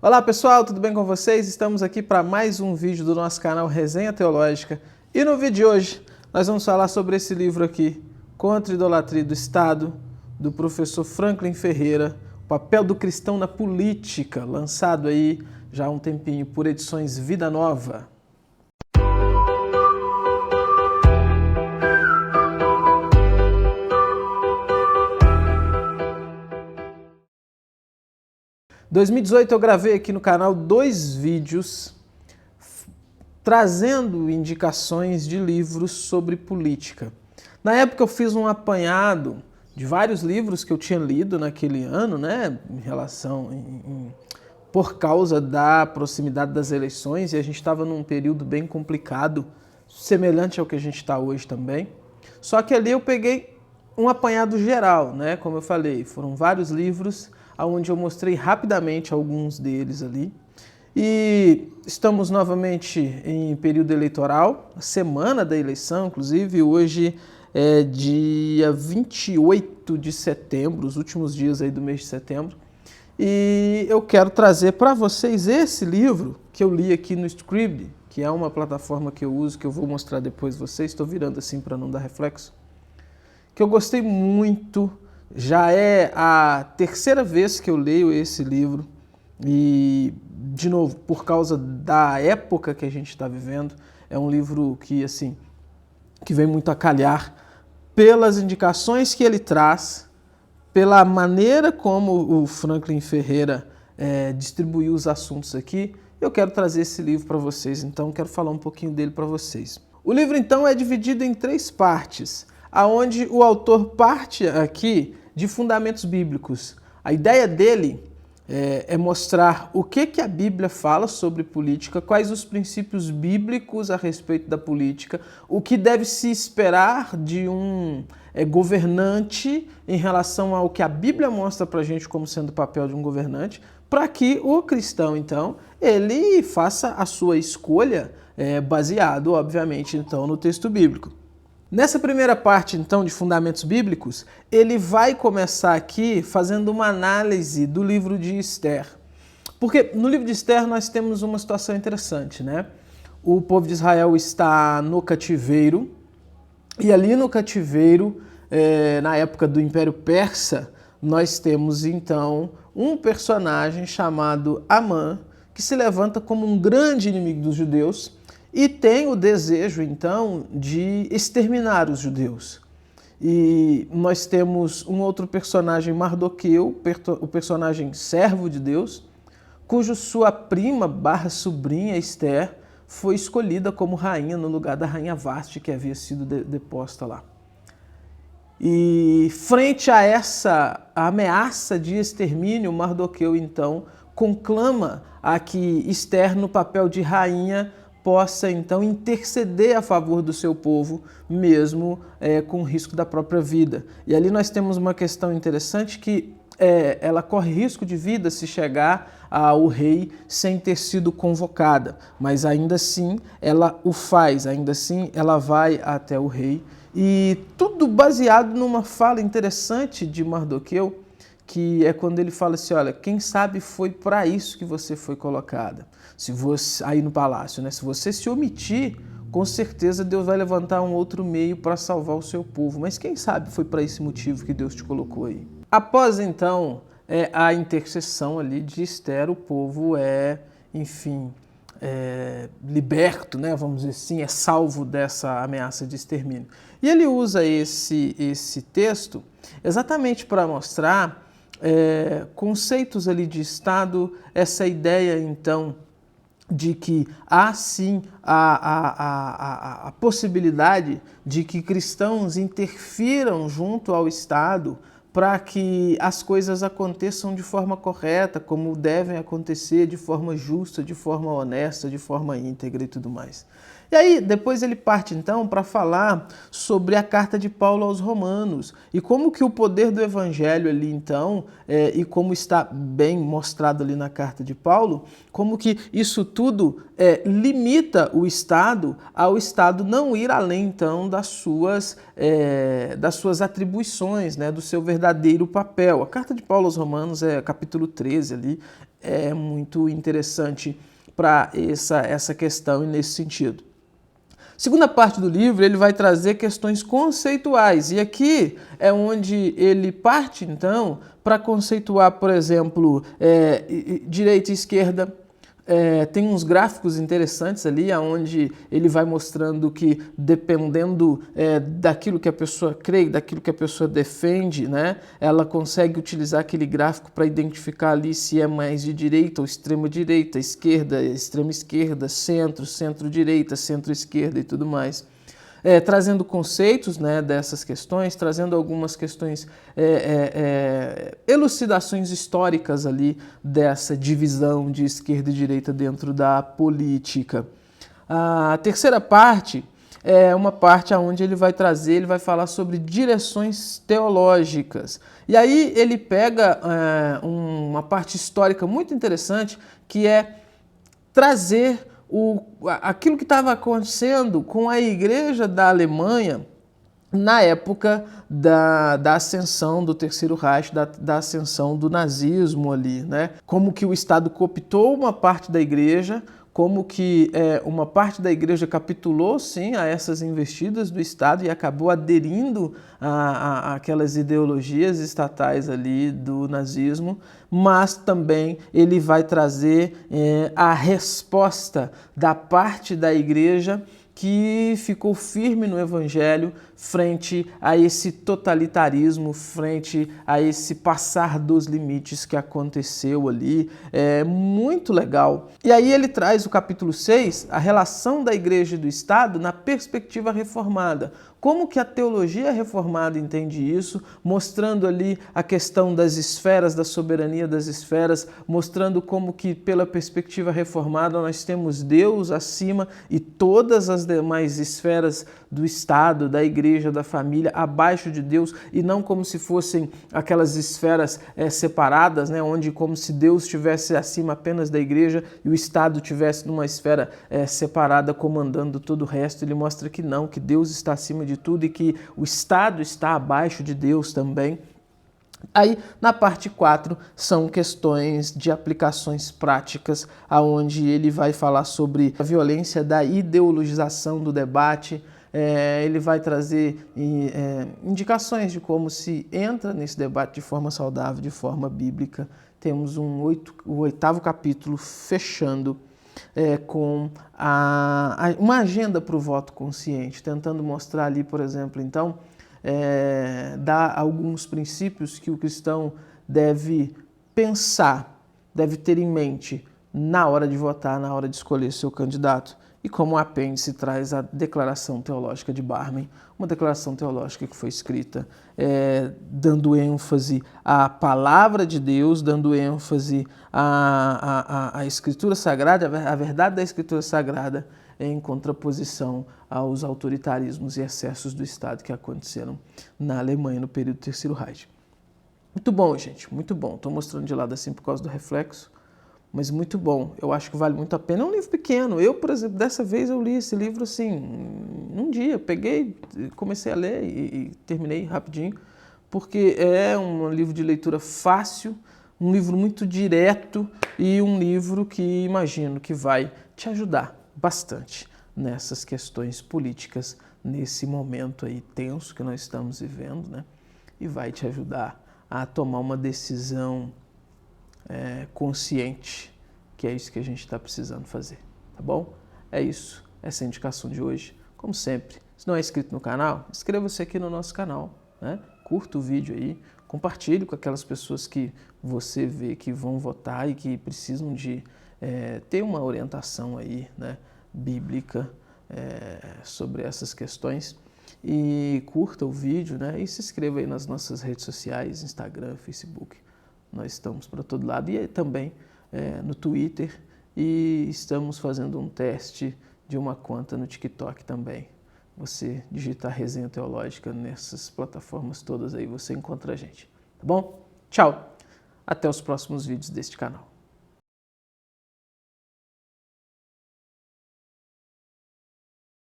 Olá pessoal, tudo bem com vocês? Estamos aqui para mais um vídeo do nosso canal Resenha Teológica. E no vídeo de hoje nós vamos falar sobre esse livro aqui, Contra a Idolatria do Estado, do professor Franklin Ferreira, O Papel do Cristão na Política, lançado aí já há um tempinho por Edições Vida Nova. Em 2018 eu gravei aqui no canal 2 vídeos trazendo indicações de livros sobre política. Na época eu fiz um apanhado de vários livros que eu tinha lido naquele ano, né, por causa da proximidade das eleições, e a gente estava num período bem complicado, semelhante ao que a gente está hoje também. Só que ali eu peguei um apanhado geral, né, como eu falei, foram vários livros onde eu mostrei rapidamente alguns deles ali. E estamos novamente em período eleitoral, semana da eleição, inclusive hoje é dia 28 de setembro, os últimos dias aí do mês de setembro. E eu quero trazer para vocês esse livro que eu li aqui no Scribd, que é uma plataforma que eu uso, que eu vou mostrar depois vocês, estou virando assim para não dar reflexo, que eu gostei muito. Já é a terceira vez que eu leio esse livro e, de novo, por causa da época que a gente está vivendo, é um livro que, assim, que vem muito a calhar pelas indicações que ele traz, pela maneira como o Franklin Ferreira distribuiu os assuntos aqui. Eu quero trazer esse livro para vocês, então quero falar um pouquinho dele para vocês. O livro, então, é dividido em 3 partes, aonde o autor parte aqui de fundamentos bíblicos. A ideia dele é mostrar o que a Bíblia fala sobre política, quais os princípios bíblicos a respeito da política, o que deve se esperar de um governante em relação ao que a Bíblia mostra para a gente como sendo o papel de um governante, para que o cristão, então, ele faça a sua escolha baseado, obviamente, então, no texto bíblico. Nessa primeira parte, então, de fundamentos bíblicos, ele vai começar aqui fazendo uma análise do livro de Esther. Porque no livro de Esther nós temos uma situação interessante, né? O povo de Israel está no cativeiro, e ali no cativeiro, na época do Império Persa, nós temos, então, um personagem chamado Amã, que se levanta como um grande inimigo dos judeus, e tem o desejo, então, de exterminar os judeus. E nós temos um outro personagem, Mardoqueu, o personagem servo de Deus, cujo sua prima / sobrinha, Esther, foi escolhida como rainha no lugar da rainha Vasti, que havia sido deposta lá. E frente a essa ameaça de extermínio, Mardoqueu, então, conclama a que Esther, no papel de rainha, possa, então, interceder a favor do seu povo, mesmo com o risco da própria vida. E ali nós temos uma questão interessante que ela corre risco de vida se chegar ao rei sem ter sido convocada, mas ainda assim ela o faz, ainda assim ela vai até o rei, e tudo baseado numa fala interessante de Mardoqueu, que é quando ele fala assim, olha, quem sabe foi para isso que você foi colocada, se você aí no palácio, né? Se você se omitir, com certeza Deus vai levantar um outro meio para salvar o seu povo, mas quem sabe foi para esse motivo que Deus te colocou aí. Após então a intercessão ali de Esther, o povo enfim, liberto, né? Vamos dizer assim, é salvo dessa ameaça de extermínio. E ele usa esse texto exatamente para mostrar conceitos ali de Estado, essa ideia, então, de que há sim a possibilidade de que cristãos interfiram junto ao Estado para que as coisas aconteçam de forma correta, como devem acontecer, de forma justa, de forma honesta, de forma íntegra e tudo mais. E aí, depois ele parte então para falar sobre a carta de Paulo aos Romanos e como que o poder do evangelho ali então, e como está bem mostrado ali na carta de Paulo, como que isso tudo limita o Estado ao Estado não ir além então das suas atribuições, né, do seu verdadeiro papel. A carta de Paulo aos Romanos capítulo 13 ali, é muito interessante para essa questão e nesse sentido. Segunda parte do livro, ele vai trazer questões conceituais, e aqui é onde ele parte, então, para conceituar, por exemplo, direita e esquerda. Tem uns gráficos interessantes ali, onde ele vai mostrando que, dependendo daquilo que a pessoa crê, daquilo que a pessoa defende, né, ela consegue utilizar aquele gráfico para identificar ali se é mais de direita ou extrema-direita, esquerda, extrema-esquerda, centro, centro-direita, centro-esquerda e tudo mais. Trazendo conceitos, né, dessas questões, trazendo algumas questões, elucidações históricas ali dessa divisão de esquerda e direita dentro da política. A terceira parte é uma parte onde ele vai falar sobre direções teológicas. E aí ele pega uma parte histórica muito interessante, que é trazer aquilo que estava acontecendo com a igreja da Alemanha na época da ascensão do Terceiro Reich, da ascensão do nazismo ali, né? Como que o Estado cooptou uma parte da igreja, como que uma parte da igreja capitulou, sim, a essas investidas do Estado e acabou aderindo a aquelas ideologias estatais ali do nazismo, mas também ele vai trazer a resposta da parte da igreja que ficou firme no Evangelho frente a esse totalitarismo, frente a esse passar dos limites que aconteceu ali. É muito legal. E aí ele traz o capítulo 6, a relação da igreja e do Estado na perspectiva reformada. Como que a teologia reformada entende isso, mostrando ali a questão das esferas, da soberania das esferas, mostrando como que pela perspectiva reformada nós temos Deus acima e todas as demais esferas do Estado, da igreja, da família, abaixo de Deus, e não como se fossem aquelas esferas separadas, né, onde como se Deus estivesse acima apenas da igreja e o Estado estivesse numa esfera separada comandando todo o resto. Ele mostra que não, que Deus está acima de tudo e que o Estado está abaixo de Deus também. Aí, na parte 4, são questões de aplicações práticas, onde ele vai falar sobre a violência da ideologização do debate. Ele vai trazer indicações de como se entra nesse debate de forma saudável, de forma bíblica. Temos o 8º capítulo fechando com uma agenda para o voto consciente, tentando mostrar ali, por exemplo, então, dá alguns princípios que o cristão deve pensar, deve ter em mente na hora de votar, na hora de escolher seu candidato. E como apêndice traz a Declaração Teológica de Barmen, uma declaração teológica que foi escrita dando ênfase à palavra de Deus, dando ênfase à Escritura Sagrada, à verdade da Escritura Sagrada, em contraposição aos autoritarismos e excessos do Estado que aconteceram na Alemanha no período do Terceiro Reich. Muito bom, gente, muito bom. Estou mostrando de lado assim por causa do reflexo, mas muito bom. Eu acho que vale muito a pena. É um livro pequeno. Eu, por exemplo, dessa vez eu li esse livro assim, num dia. Peguei, comecei a ler e terminei rapidinho, porque é um livro de leitura fácil, um livro muito direto e um livro que imagino que vai te ajudar bastante nessas questões políticas, nesse momento aí tenso que nós estamos vivendo, né? E vai te ajudar a tomar uma decisão consciente, que é isso que a gente está precisando fazer, tá bom? É isso, essa é a indicação de hoje. Como sempre, se não é inscrito no canal, inscreva-se aqui no nosso canal, né? Curta o vídeo aí, compartilhe com aquelas pessoas que você vê que vão votar e que precisam de ter uma orientação aí, né, bíblica sobre essas questões. E curta o vídeo, né, e se inscreva aí nas nossas redes sociais, Instagram, Facebook. Nós estamos para todo lado e também no Twitter, e estamos fazendo um teste de uma conta no TikTok também. Você digitar Resenha Teológica nessas plataformas todas aí, você encontra a gente, tá bom? Tchau! Até os próximos vídeos deste canal.